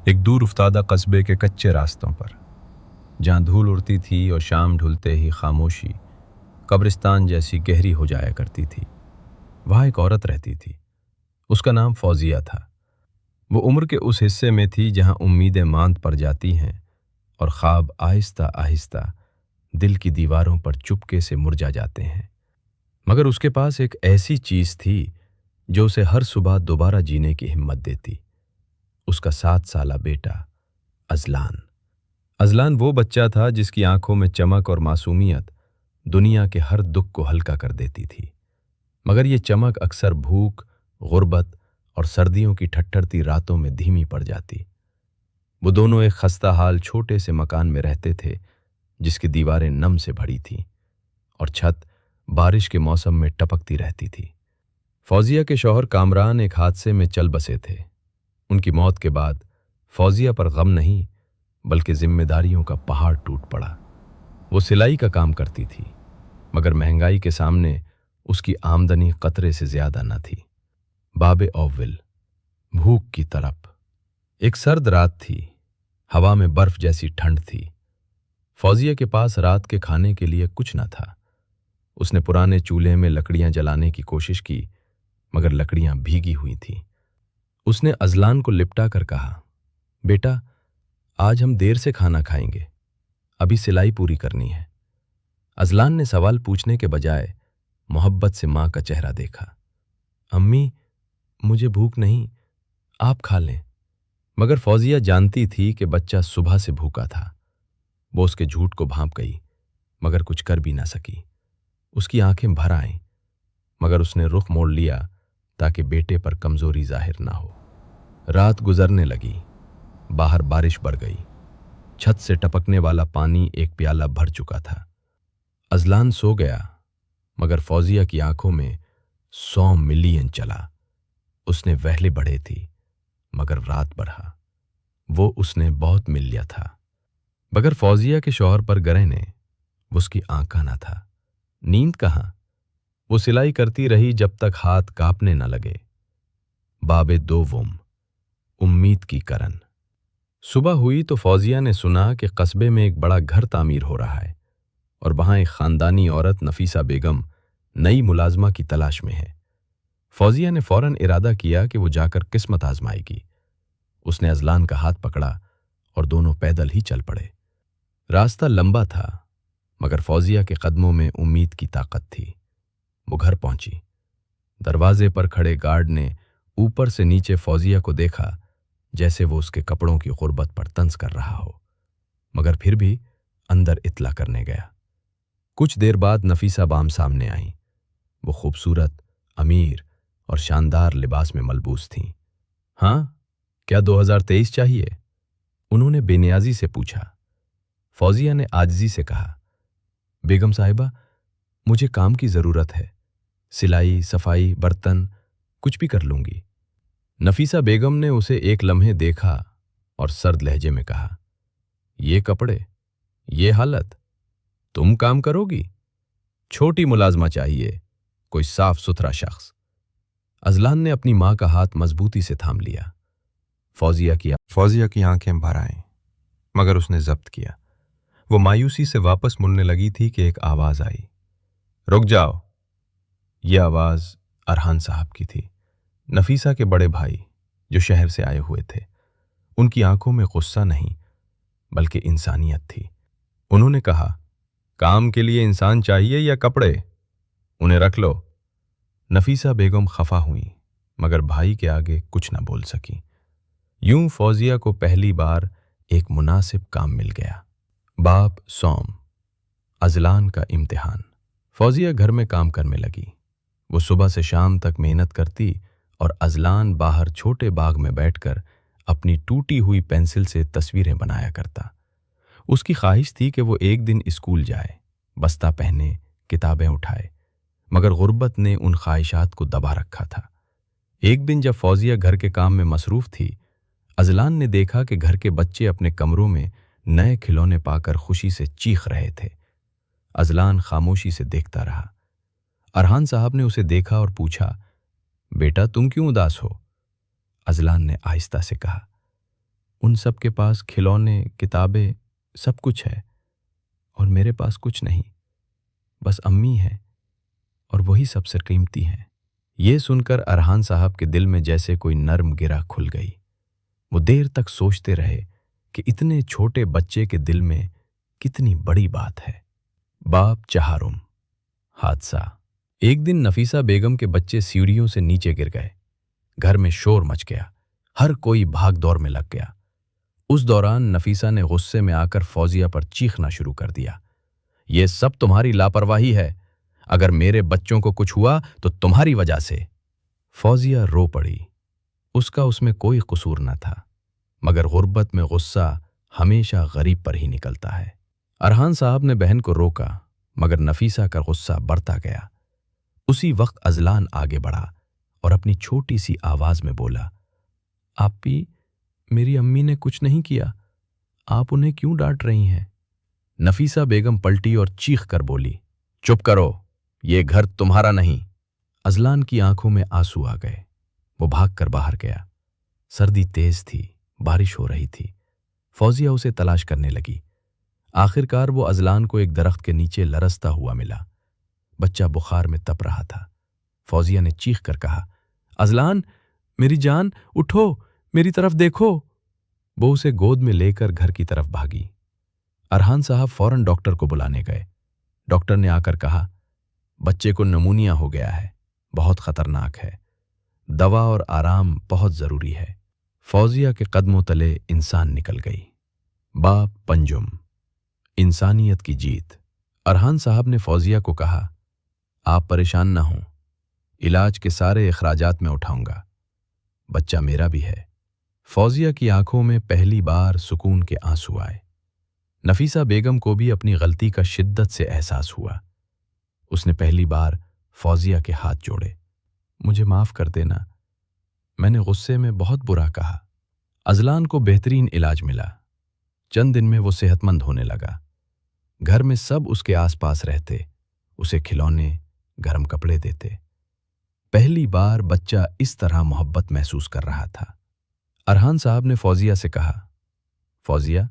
ایک دور افتادہ قصبے کے کچے راستوں پر، جہاں دھول اڑتی تھی اور شام ڈھلتے ہی خاموشی قبرستان جیسی گہری ہو جایا کرتی تھی، وہاں ایک عورت رہتی تھی۔ اس کا نام فوزیہ تھا۔ وہ عمر کے اس حصے میں تھی جہاں امیدیں ماند پڑ جاتی ہیں اور خواب آہستہ آہستہ دل کی دیواروں پر چپکے سے مرجھا جاتے ہیں، مگر اس کے پاس ایک ایسی چیز تھی جو اسے ہر صبح دوبارہ جینے کی ہمت دیتی۔ اس کا 7 سالہ بیٹا اذلان۔ اذلان وہ بچہ تھا جس کی آنکھوں میں چمک اور معصومیت دنیا کے ہر دکھ کو ہلکا کر دیتی تھی، مگر یہ چمک اکثر بھوک، غربت اور سردیوں کی ٹھٹھرتی راتوں میں دھیمی پڑ جاتی۔ وہ دونوں ایک خستہ حال چھوٹے سے مکان میں رہتے تھے جس کی دیواریں نم سے بھری تھیں اور چھت بارش کے موسم میں ٹپکتی رہتی تھی۔ فوزیہ کے شوہر کامران ایک حادثے میں چل بسے تھے۔ ان کی موت کے بعد فوزیہ پر غم نہیں بلکہ ذمہ داریوں کا پہاڑ ٹوٹ پڑا۔ وہ سلائی کا کام کرتی تھی، مگر مہنگائی کے سامنے اس کی آمدنی قطرے سے زیادہ نہ تھی۔ باب اول، بھوک کی طرف۔ ایک سرد رات تھی، ہوا میں برف جیسی ٹھنڈ تھی۔ فوزیہ کے پاس رات کے کھانے کے لیے کچھ نہ تھا۔ اس نے پرانے چولہے میں لکڑیاں جلانے کی کوشش کی، مگر لکڑیاں بھیگی ہوئی تھیں۔ اس نے اذلان کو لپٹا کر کہا، بیٹا، آج ہم دیر سے کھانا کھائیں گے، ابھی سلائی پوری کرنی ہے۔ اذلان نے سوال پوچھنے کے بجائے محبت سے ماں کا چہرہ دیکھا۔ امی، مجھے بھوک نہیں، آپ کھا لیں۔ مگر فوزیہ جانتی تھی کہ بچہ صبح سے بھوکا تھا۔ وہ اس کے جھوٹ کو بھانپ گئی، مگر کچھ کر بھی نہ سکی۔ اس کی آنکھیں بھر آئیں، مگر اس نے رخ موڑ لیا تاکہ بیٹے پر کمزوری ظاہر نہ ہو۔ رات گزرنے لگی، باہر بارش بڑھ گئی، چھت سے ٹپکنے والا پانی ایک پیالہ بھر چکا تھا۔ اذلان سو گیا، مگر فوزیہ کی آنکھوں میں 100 ملین چلا۔ اس نے وہلے بڑھے تھی، مگر رات بڑھا۔ وہ اس نے بہت مل لیا تھا، مگر فوزیہ کے شوہر پر گرہنے وہ اس کی آنکھ کا نہ تھا۔ نیند کہاں؟ وہ سلائی کرتی رہی جب تک ہاتھ کانپنے نہ لگے۔ باب دوم، امید کی کرن۔ صبح ہوئی تو فوزیہ نے سنا کہ قصبے میں ایک بڑا گھر تعمیر ہو رہا ہے اور وہاں ایک خاندانی عورت نفیسہ بیگم نئی ملازمہ کی تلاش میں ہے۔ فوزیہ نے فوراً ارادہ کیا کہ وہ جا کر قسمت آزمائے گی۔ اس نے اذلان کا ہاتھ پکڑا اور دونوں پیدل ہی چل پڑے۔ راستہ لمبا تھا، مگر فوزیہ کے قدموں میں امید کی طاقت تھی۔ وہ گھر پہنچی۔ دروازے پر کھڑے گارڈ نے اوپر سے نیچے فوزیہ کو دیکھا جیسے وہ اس کے کپڑوں کی غربت پر طنز کر رہا ہو، مگر پھر بھی اندر اطلاع کرنے گیا۔ کچھ دیر بعد نفیسہ بام سامنے آئیں۔ وہ خوبصورت، امیر اور شاندار لباس میں ملبوس تھیں۔ ہاں، کیا 2023 چاہیے؟ انہوں نے بے نیازی سے پوچھا۔ فوزیہ نے عاجزی سے کہا، بیگم صاحبہ، مجھے کام کی ضرورت ہے، سلائی، صفائی، برتن، کچھ بھی کر لوں گی۔ نفیسہ بیگم نے اسے ایک لمحے دیکھا اور سرد لہجے میں کہا، یہ کپڑے، یہ حالت، تم کام کرو گی؟ چھوٹی ملازمہ چاہیے، کوئی صاف ستھرا شخص۔ اذلان نے اپنی ماں کا ہاتھ مضبوطی سے تھام لیا۔ فوزیہ کی آنکھیں بھر آئیں، مگر اس نے ضبط کیا۔ وہ مایوسی سے واپس مڑنے لگی تھی کہ ایک آواز آئی، رک جاؤ۔ یہ آواز ارحان صاحب کی تھی، نفیسہ کے بڑے بھائی جو شہر سے آئے ہوئے تھے۔ ان کی آنکھوں میں غصہ نہیں بلکہ انسانیت تھی۔ انہوں نے کہا، کام کے لیے انسان چاہیے یا کپڑے؟ انہیں رکھ لو۔ نفیسہ بیگم خفا ہوئیں، مگر بھائی کے آگے کچھ نہ بول سکیں۔ یوں فوزیہ کو پہلی بار ایک مناسب کام مل گیا۔ باب سوم، اذلان کا امتحان۔ فوزیہ گھر میں کام کرنے لگی۔ وہ صبح سے شام تک محنت کرتی اور اذلان باہر چھوٹے باغ میں بیٹھ کر اپنی ٹوٹی ہوئی پینسل سے تصویریں بنایا کرتا۔ اس کی خواہش تھی کہ وہ ایک دن اسکول جائے، بستہ پہنے، کتابیں اٹھائے، مگر غربت نے ان خواہشات کو دبا رکھا تھا۔ ایک دن جب فوزیہ گھر کے کام میں مصروف تھی، اذلان نے دیکھا کہ گھر کے بچے اپنے کمروں میں نئے کھلونے پا کر خوشی سے چیخ رہے تھے۔ اذلان خاموشی سے دیکھتا رہا۔ ارحان صاحب نے اسے دیکھا اور پوچھا، بیٹا تم کیوں اداس ہو؟ اذلان نے آہستہ سے کہا، ان سب کے پاس کھلونے، کتابیں، سب کچھ ہے، اور میرے پاس کچھ نہیں، بس امی ہے، اور وہی سب سے قیمتی ہیں۔ یہ سن کر ارحان صاحب کے دل میں جیسے کوئی نرم گرہ کھل گئی۔ وہ دیر تک سوچتے رہے کہ اتنے چھوٹے بچے کے دل میں کتنی بڑی بات ہے۔ باب چہارم، حادثہ۔ ایک دن نفیسہ بیگم کے بچے سیڑھیوں سے نیچے گر گئے۔ گھر میں شور مچ گیا، ہر کوئی بھاگ دوڑ میں لگ گیا۔ اس دوران نفیسہ نے غصے میں آ کر فوزیہ پر چیخنا شروع کر دیا۔ یہ سب تمہاری لاپرواہی ہے، اگر میرے بچوں کو کچھ ہوا تو تمہاری وجہ سے۔ فوزیہ رو پڑی۔ اس کا اس میں کوئی قصور نہ تھا، مگر غربت میں غصہ ہمیشہ غریب پر ہی نکلتا ہے۔ ارحان صاحب نے بہن کو روکا، مگر نفیسہ کا غصہ بڑھتا گیا۔ اسی وقت اذلان آگے بڑھا اور اپنی چھوٹی سی آواز میں بولا، آپی، میری امی نے کچھ نہیں کیا، آپ انہیں کیوں ڈانٹ رہی ہیں؟ نفیسہ بیگم پلٹی اور چیخ کر بولی، چپ کرو، یہ گھر تمہارا نہیں۔ اذلان کی آنکھوں میں آنسو آ گئے۔ وہ بھاگ کر باہر گیا۔ سردی تیز تھی، بارش ہو رہی تھی۔ فوزیہ اسے تلاش کرنے لگی۔ آخرکار وہ اذلان کو ایک درخت کے نیچے لرزتا ہوا ملا۔ بچہ بخار میں تپ رہا تھا۔ فوزیہ نے چیخ کر کہا، اذلان، میری جان، اٹھو، میری طرف دیکھو۔ وہ اسے گود میں لے کر گھر کی طرف بھاگی۔ ارحان صاحب فوراً ڈاکٹر کو بلانے گئے۔ ڈاکٹر نے آ کر کہا، بچے کو نمونیا ہو گیا ہے، بہت خطرناک ہے، دوا اور آرام بہت ضروری ہے۔ فوزیہ کے قدموں تلے انسان نکل گئی۔ باب پنجم، انسانیت کی جیت۔ ارحان صاحب نے فوزیہ کو کہا، آپ پریشان نہ ہوں، علاج کے سارے اخراجات میں اٹھاؤں گا، بچہ میرا بھی ہے۔ فوزیہ کی آنکھوں میں پہلی بار سکون کے آنسو آئے۔ نفیسہ بیگم کو بھی اپنی غلطی کا شدت سے احساس ہوا۔ اس نے پہلی بار فوزیہ کے ہاتھ جوڑے۔ مجھے معاف کر دینا، میں نے غصے میں بہت برا کہا۔ اذلان کو بہترین علاج ملا۔ چند دن میں وہ صحت مند ہونے لگا۔ گھر میں سب اس کے آس پاس رہتے، اسے کھلونے، گرم کپڑے دیتے۔ پہلی بار بچہ اس طرح محبت محسوس کر رہا تھا۔ ارحان صاحب نے فوزیہ سے کہا، فوزیہ،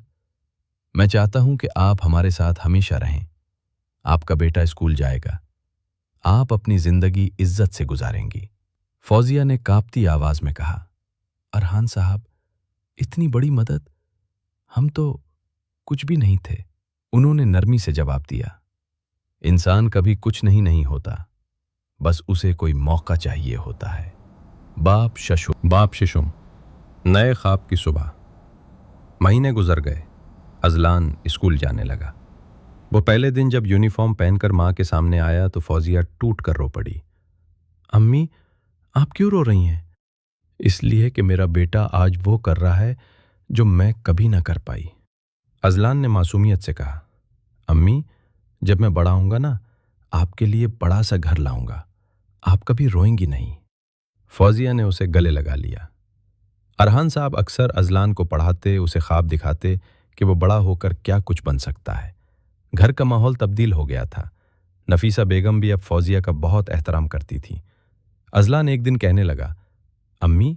میں چاہتا ہوں کہ آپ ہمارے ساتھ ہمیشہ رہیں۔ آپ کا بیٹا اسکول جائے گا، آپ اپنی زندگی عزت سے گزاریں گی۔ فوزیہ نے کانپتی آواز میں کہا، ارحان صاحب، اتنی بڑی مدد، ہم تو کچھ بھی نہیں تھے۔ انہوں نے نرمی سے جواب دیا، انسان کبھی کچھ نہیں ہوتا، بس اسے کوئی موقع چاہیے ہوتا ہے۔ باب ششم، نئے خواب کی صبح۔ مہینے گزر گئے، اذلان اسکول جانے لگا۔ وہ پہلے دن جب یونیفارم پہن کر ماں کے سامنے آیا تو فوزیہ ٹوٹ کر رو پڑی۔ امی، آپ کیوں رو رہی ہیں؟ اس لیے کہ میرا بیٹا آج وہ کر رہا ہے جو میں کبھی نہ کر پائی۔ اذلان نے معصومیت سے کہا، امی، جب میں بڑا ہوں گا نا، آپ کے لیے بڑا سا گھر لاؤں گا، آپ کبھی روئیں گی نہیں۔ فوزیہ نے اسے گلے لگا لیا۔ ارحان صاحب اکثر اذلان کو پڑھاتے، اسے خواب دکھاتے کہ وہ بڑا ہو کر کیا کچھ بن سکتا ہے۔ گھر کا ماحول تبدیل ہو گیا تھا۔ نفیسہ بیگم بھی اب فوزیہ کا بہت احترام کرتی تھی۔ اذلان ایک دن کہنے لگا، امی،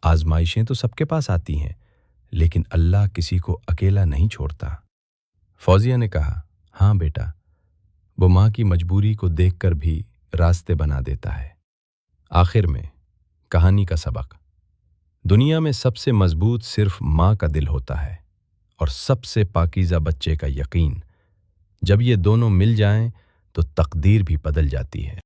آزمائشیں تو سب کے پاس آتی ہیں، لیکن اللہ کسی کو اکیلا نہیں چھوڑتا۔ فوزیہ نے کہا، ہاں بیٹا، وہ ماں کی مجبوری کو دیکھ کر بھی راستے بنا دیتا ہے۔ آخر میں کہانی کا سبق، دنیا میں سب سے مضبوط صرف ماں کا دل ہوتا ہے، اور سب سے پاکیزہ بچے کا یقین۔ جب یہ دونوں مل جائیں تو تقدیر بھی بدل جاتی ہے۔